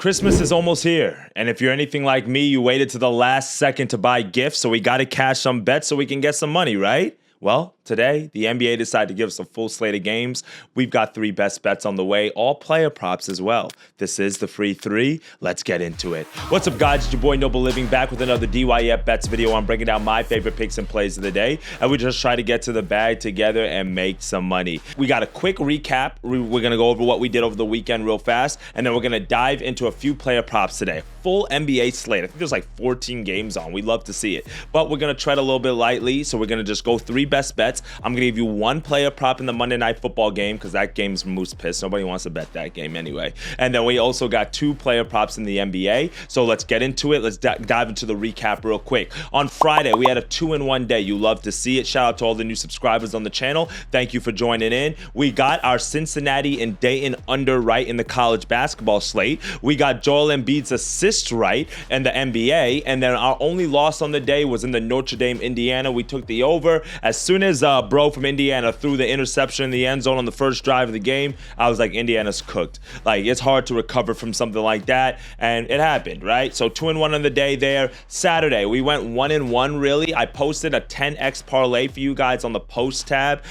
Christmas is almost here, and if you're anything like me, you waited to the last second to buy gifts, so we got to cash some bets so we can get some money, right? Well, today, the NBA decided to give us a full slate of games. We've got 3 best bets on the way, all player props as well. This is the free 3. Let's get into it. What's up, guys? It's your boy Noble Living back with another DYF Bets video. I'm breaking down my favorite picks and plays of the day, and we just try to get to the bag together and make some money. We got a quick recap. We're going to go over what we did over the weekend real fast, and then we're going to dive into a few player props today. Full NBA slate. I think there's like 14 games on. We'd love to see it, but we're going to tread a little bit lightly, so we're going to just go 3 best bets. I'm going to give you 1 player prop in the Monday Night Football game because that game's moose piss. Nobody wants to bet that game anyway. And then we also got 2 player props in the NBA. So let's get into it. Let's dive into the recap real quick. On Friday, we had a 2-in-1 day. You love to see it. Shout out to all the new subscribers on the channel. Thank you for joining in. We got our Cincinnati and Dayton under right in the college basketball slate. We got Joel Embiid's assist right in the NBA. And then our only loss on the day was in the Notre Dame, Indiana. We took the over. As soon as bro from Indiana threw the interception in the end zone on the first drive of the game, I was like, Indiana's cooked. Like, it's hard to recover from something like that, and it happened, right? So 2-in-1 on the day there. Saturday, we went 1-in-1, really. I posted a 10x parlay for you guys on the post tab.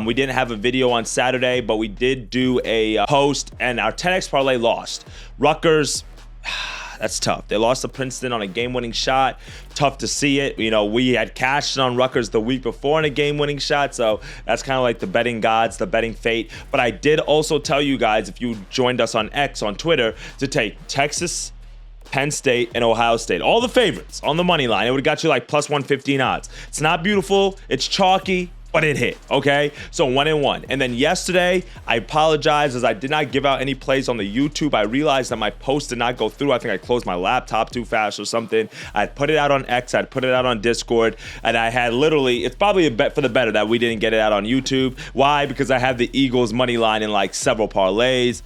We didn't have a video on Saturday, but we did do a post, and our 10x parlay lost. Rutgers, that's tough. They lost to Princeton on a game-winning shot. Tough to see it. You know, we had cashed on Rutgers the week before on a game-winning shot, so that's kind of like the betting gods, the betting fate. But I did also tell you guys, if you joined us on X, on Twitter, to take Texas, Penn State, and Ohio State. All the favorites on the money line. It would have got you like plus 115 odds. It's not beautiful. It's chalky, but it hit, okay? So 1-in-1. And then yesterday, I apologize as I did not give out any plays on the YouTube. I realized that my post did not go through. I think I closed my laptop too fast or something. I put it out on X, I'd put it out on Discord, and I had literally, it's probably a bet for the better that we didn't get it out on YouTube. Why? Because I have the Eagles money line in like several parlays,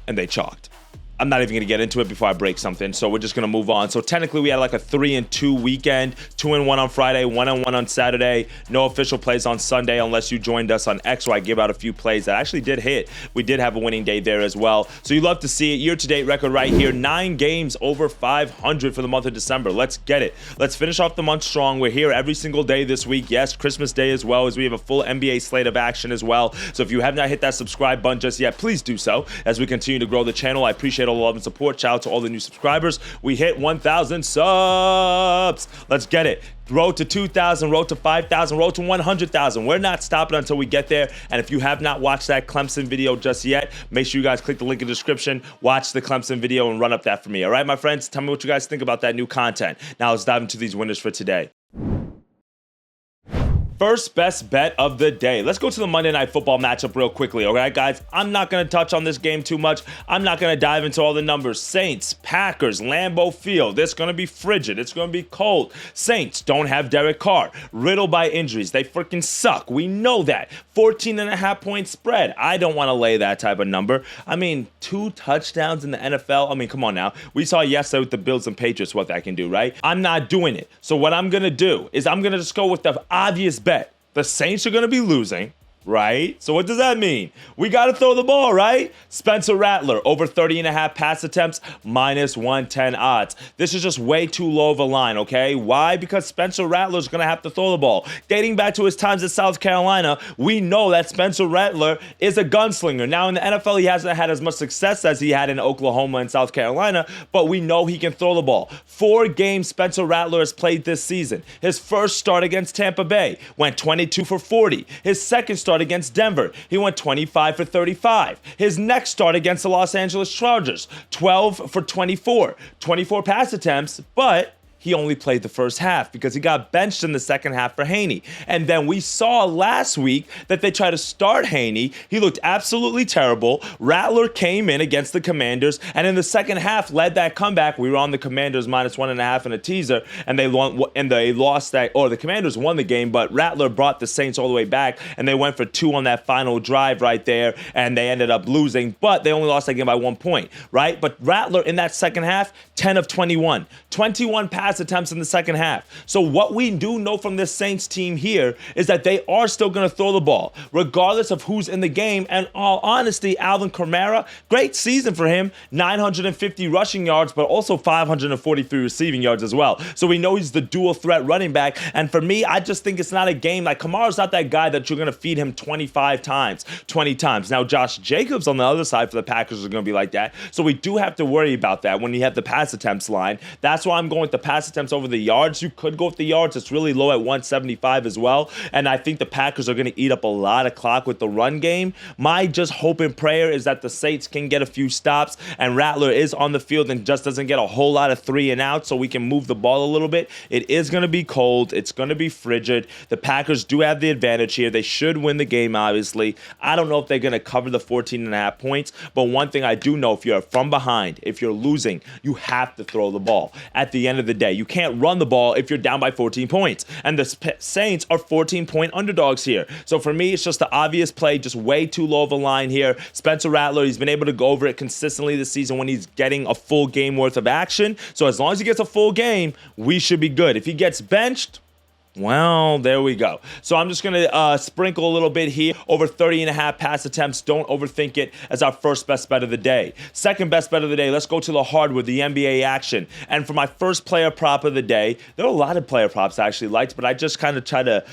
and they chalked. I'm not even going to get into it before I break something, so we're just going to move on. So technically, we had like a 3-2 weekend, 2-1 on Friday, 1-1 on Saturday. No official plays on Sunday unless you joined us on X, where I give out a few plays that actually did hit. We did have a winning day there as well. So you love to see it. Year-to-date record right here, 9 games over 500 for the month of December. Let's get it. Let's finish off the month strong. We're here every single day this week. Yes, Christmas Day as well, as we have a full NBA slate of action as well. So if you have not hit that subscribe button just yet, please do so as we continue to grow the channel. I appreciate all the love and support. Shout out to all the new subscribers. We hit 1,000 subs. Let's get it. Road to 2,000, road to 5,000, road to 100,000. We're not stopping until we get there. And if you have not watched that Clemson video just yet, make sure you guys click the link in the description, watch the Clemson video, and run up that for me. All right, my friends? Tell me what you guys think about that new content. Now let's dive into these winners for today. First best bet of the day. Let's go to the Monday Night Football matchup real quickly, all right, guys? I'm not going to touch on this game too much. I'm not going to dive into all the numbers. Saints, Packers, Lambeau Field. It's going to be frigid. It's going to be cold. Saints don't have Derek Carr. Riddled by injuries. They freaking suck. We know that. 14.5-point spread. I don't want to lay that type of number. I mean, 2 touchdowns in the NFL. I mean, come on now. We saw yesterday with the Bills and Patriots what that can do, right? I'm not doing it. So what I'm going to do is I'm going to just go with the obvious bet. The Saints are going to be losing, right? So what does that mean? We got to throw the ball, right? Spencer Rattler, over 30.5 pass attempts, minus 110 odds. This is just way too low of a line, okay? Why? Because Spencer Rattler is going to have to throw the ball. Dating back to his times at South Carolina, we know that Spencer Rattler is a gunslinger. Now, in the NFL, he hasn't had as much success as he had in Oklahoma and South Carolina, but we know he can throw the ball. 4 games Spencer Rattler has played this season. His first start against Tampa Bay went 22 for 40. His second start against Denver, he went 25 for 35. His next start against the Los Angeles Chargers, 12 for 24. 24 pass attempts, but he only played the first half because he got benched in the second half for Haney. And then we saw last week that they tried to start Haney. He looked absolutely terrible. Rattler came in against the Commanders, and in the second half led that comeback. We were on the Commanders minus 1.5 in a teaser, and they lost that, or the Commanders won the game, but Rattler brought the Saints all the way back, and they went for 2 on that final drive right there, and they ended up losing, but they only lost that game by 1 point, right? But Rattler in that second half, 10 of 21. 21 pass pass attempts in the second half. So what we do know from this Saints team here is that they are still going to throw the ball, regardless of who's in the game. And all honesty, Alvin Kamara, great season for him, 950 rushing yards, but also 543 receiving yards as well. So we know he's the dual threat running back. And for me, I just think it's not a game. Like, Kamara's not that guy that you're going to feed him 25 times, 20 times. Now, Josh Jacobs on the other side for the Packers are going to be like that. So we do have to worry about that when you have the pass attempts line. That's why I'm going with the pass attempts over the yards. You could go with the yards. It's really low at 175 as well. And I think the Packers are going to eat up a lot of clock with the run game. My just hope and prayer is that the Saints can get a few stops and Rattler is on the field and just doesn't get a whole lot of 3 and out so we can move the ball a little bit. It is going to be cold. It's going to be frigid. The Packers do have the advantage here. They should win the game, obviously. I don't know if they're going to cover the 14.5 points, but one thing I do know, if you're from behind, if you're losing, you have to throw the ball. At the end of the day, you can't run the ball if you're down by 14 points. And the Saints are 14-point underdogs here. So for me, it's just the obvious play, just way too low of a line here. Spencer Rattler, he's been able to go over it consistently this season when he's getting a full game worth of action. So as long as he gets a full game, we should be good. If he gets benched, well, there we go. So I'm just going to sprinkle a little bit here. Over 30.5 pass attempts. Don't overthink it as our first best bet of the day. Second best bet of the day, let's go to the hardwood, the NBA action. And for my first player prop of the day, there are a lot of player props I actually liked, but I just kind of try to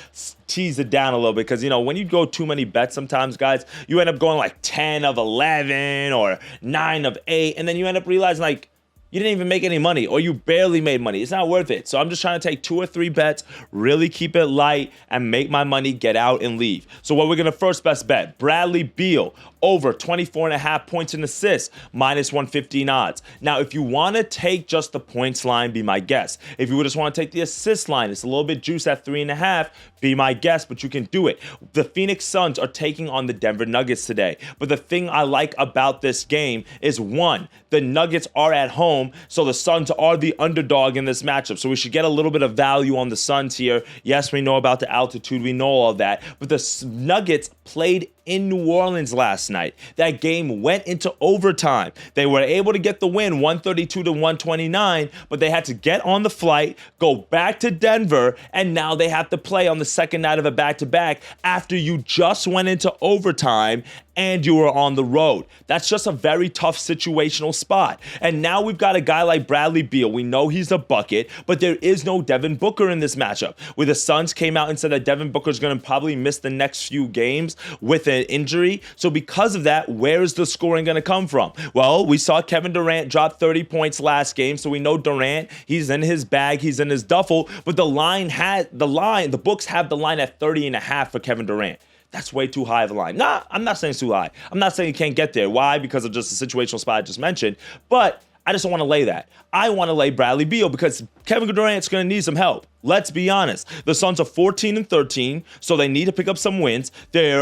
tease it down a little bit because, when you go too many bets sometimes, guys, you end up going like 10 of 11 or 9 of 8, and then you end up realizing like, you didn't even make any money or you barely made money. It's not worth it. So I'm just trying to take 2 or 3 bets, really keep it light and make my money, get out and leave. So what we're going to first best bet, Bradley Beal over 24.5 points and assists, minus 115 odds. Now, if you want to take just the points line, be my guest. If you just want to take the assist line, it's a little bit juice at 3.5, be my guest, but you can do it. The Phoenix Suns are taking on the Denver Nuggets today. But the thing I like about this game is, one, the Nuggets are at home, so the Suns are the underdog in this matchup. So we should get a little bit of value on the Suns here. Yes, we know about the altitude. We know all that. But the Nuggets played in New Orleans last night. That game went into overtime. They were able to get the win, 132 to 129, but they had to get on the flight, go back to Denver, and now they have to play on the second night of a back-to-back after you just went into overtime and you were on the road. That's just a very tough situational spot. And now we've got a guy like Bradley Beal. We know he's a bucket, but there is no Devin Booker in this matchup. Where the Suns came out and said that Devin Booker's going to probably miss the next few games with an injury. So because of that, where is the scoring going to come from? Well, we saw Kevin Durant drop 30 points last game, so we know Durant, he's in his bag, he's in his duffel, but the books have the line at 30.5 for Kevin Durant. That's way too high of a line. Nah, I'm not saying it's too high. I'm not saying you can't get there. Why? Because of just the situational spot I just mentioned. But I just don't want to lay that. I want to lay Bradley Beal because Kevin Durant's going to need some help. Let's be honest. The Suns are 14-13, so they need to pick up some wins. They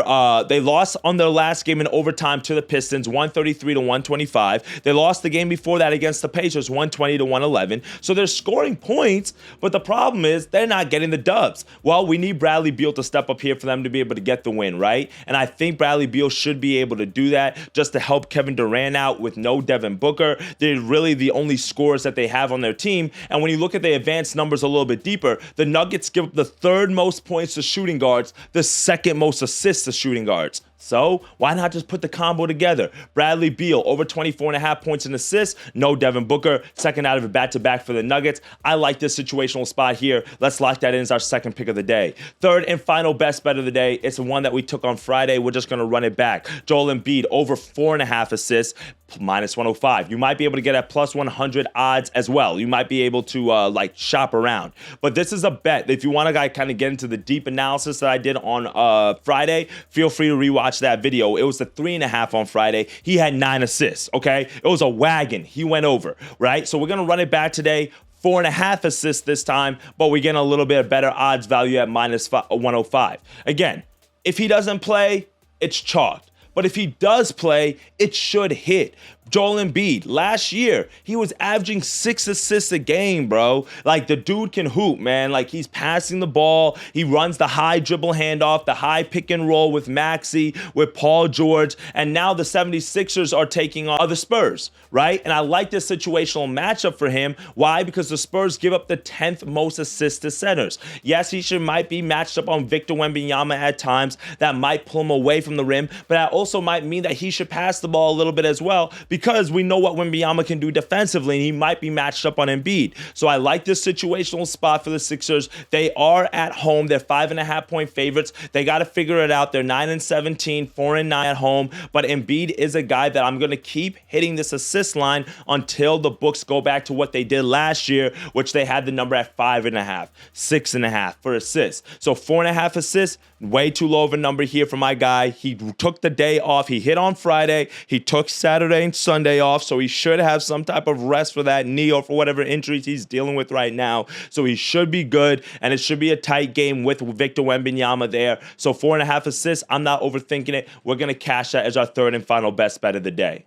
lost on their last game in overtime to the Pistons, 133 to 125. They lost the game before that against the Pacers, 120 to 111. So they're scoring points, but the problem is they're not getting the dubs. Well, we need Bradley Beal to step up here for them to be able to get the win, right? And I think Bradley Beal should be able to do that just to help Kevin Durant out with no Devin Booker. They're really the only scorers that they have on their team. And when you look at the advanced numbers a little bit deeper, the Nuggets give up the 3rd most points to shooting guards, the 2nd most assists to shooting guards. So why not just put the combo together? Bradley Beal, over 24.5 points and assists. No Devin Booker, second out of a back-to-back for the Nuggets. I like this situational spot here. Let's lock that in as our second pick of the day. Third and final best bet of the day. It's the one that we took on Friday. We're just going to run it back. Joel Embiid, over 4.5 assists, minus 105. You might be able to get at plus 100 odds as well. You might be able to shop around. But this is a bet. If you want to kind of get into the deep analysis that I did on Friday, feel free to rewatch that video. It was the 3.5 on Friday. He had 9 assists, okay? It was a wagon. He went over, right? So we're going to run it back today. 4.5 assists this time, but we're getting a little bit of better odds value at minus 105. Again, if he doesn't play, it's chalked. But if he does play, it should hit. Joel Embiid, last year, he was averaging 6 assists a game, bro. Like, the dude can hoop, man. Like, he's passing the ball. He runs the high dribble handoff, the high pick and roll with Maxey, with Paul George. And now the 76ers are taking on the Spurs, right? And I like this situational matchup for him. Why? Because the Spurs give up the 10th most assists to centers. Yes, he might be matched up on Victor Wembanyama at times. That might pull him away from the rim. But that also might mean that he should pass the ball a little bit as well, because we know what Wembanyama can do defensively, and he might be matched up on Embiid. So I like this situational spot for the Sixers. They are at home. They're 5.5-point favorites. They got to figure it out. They're 9-17, 4-9 at home. But Embiid is a guy that I'm going to keep hitting this assist line until the books go back to what they did last year, which they had the number at 5.5, 6.5 for assists. So 4.5 assists, way too low of a number here for my guy. He took the day off. He hit on Friday. He took Saturday and Sunday off, so he should have some type of rest for that knee or for whatever injuries he's dealing with right now. So he should be good, and it should be a tight game with Victor Wembanyama there. So 4.5 assists, I'm not overthinking it. We're going to cash that as our third and final best bet of the day.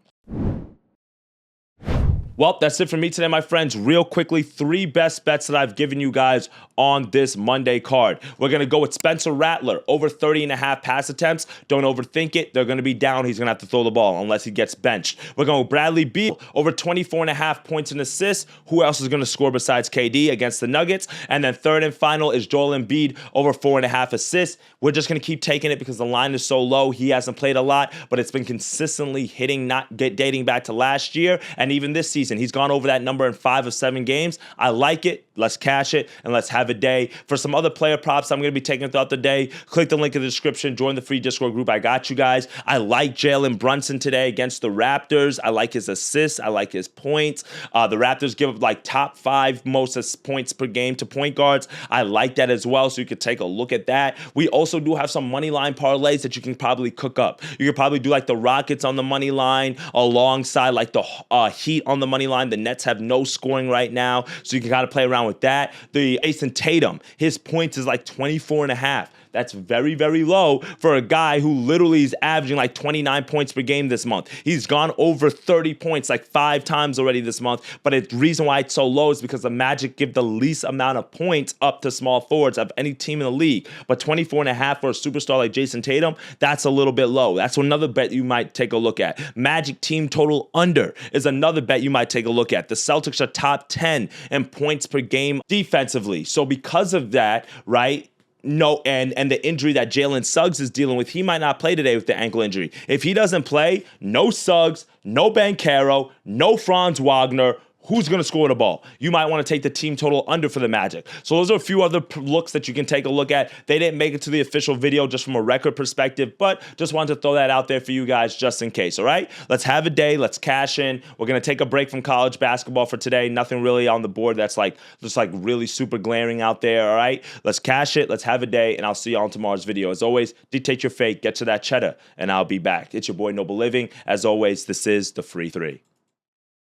Well, that's it for me today, my friends. Real quickly, 3 best bets that I've given you guys on this Monday card. We're going to go with Spencer Rattler, over 30.5 pass attempts. Don't overthink it. They're going to be down. He's going to have to throw the ball unless he gets benched. We're going with Bradley Beal, over 24.5 points and assists. Who else is going to score besides KD against the Nuggets? And then third and final is Joel Embiid, over 4.5 assists. We're just going to keep taking it because the line is so low. He hasn't played a lot, but it's been consistently hitting, dating back to last year and even this season. He's gone over that number in 5 of 7 games. I like it. Let's cash it and let's have a day. For some other player props I'm going to be taking throughout the day, click the link in the description. Join the free Discord group. I got you guys. I like Jalen Brunson today against the Raptors. I like his assists. I like his points. The Raptors give up like top 5 most points per game to point guards. I like that as well, so you could take a look at that. We also do have some money line parlays that you can probably cook up. You could probably do like the Rockets on the money line alongside like the Heat on the money line. The Nets have no scoring right now, so you can kind of play around with that. The Jason Tatum, his points is like 24.5. That's very, very low for a guy who literally is averaging like 29 points per game this month. He's gone over 30 points like 5 times already this month. But the reason why it's so low is because the Magic give the least amount of points up to small forwards of any team in the league. But 24.5 for a superstar like Jason Tatum, that's a little bit low. That's another bet you might take a look at. Magic team total under is another bet you might take a look at. The Celtics are top 10 in points per game defensively. So because of that, right, no, and the injury that Jalen Suggs is dealing with, he might not play today with the ankle injury. If he doesn't play, no Suggs, no Banchero, no Franz Wagner. Who's going to score the ball? You might want to take the team total under for the Magic. So those are a few other looks that you can take a look at. They didn't make it to the official video just from a record perspective, but just wanted to throw that out there for you guys just in case, all right? Let's have a day. Let's cash in. We're going to take a break from college basketball for today. Nothing really on the board that's just really super glaring out there, all right? Let's cash it. Let's have a day, and I'll see you on tomorrow's video. As always, dictate your fate, get to that cheddar, and I'll be back. It's your boy Noble Living. As always, this is The Free 3.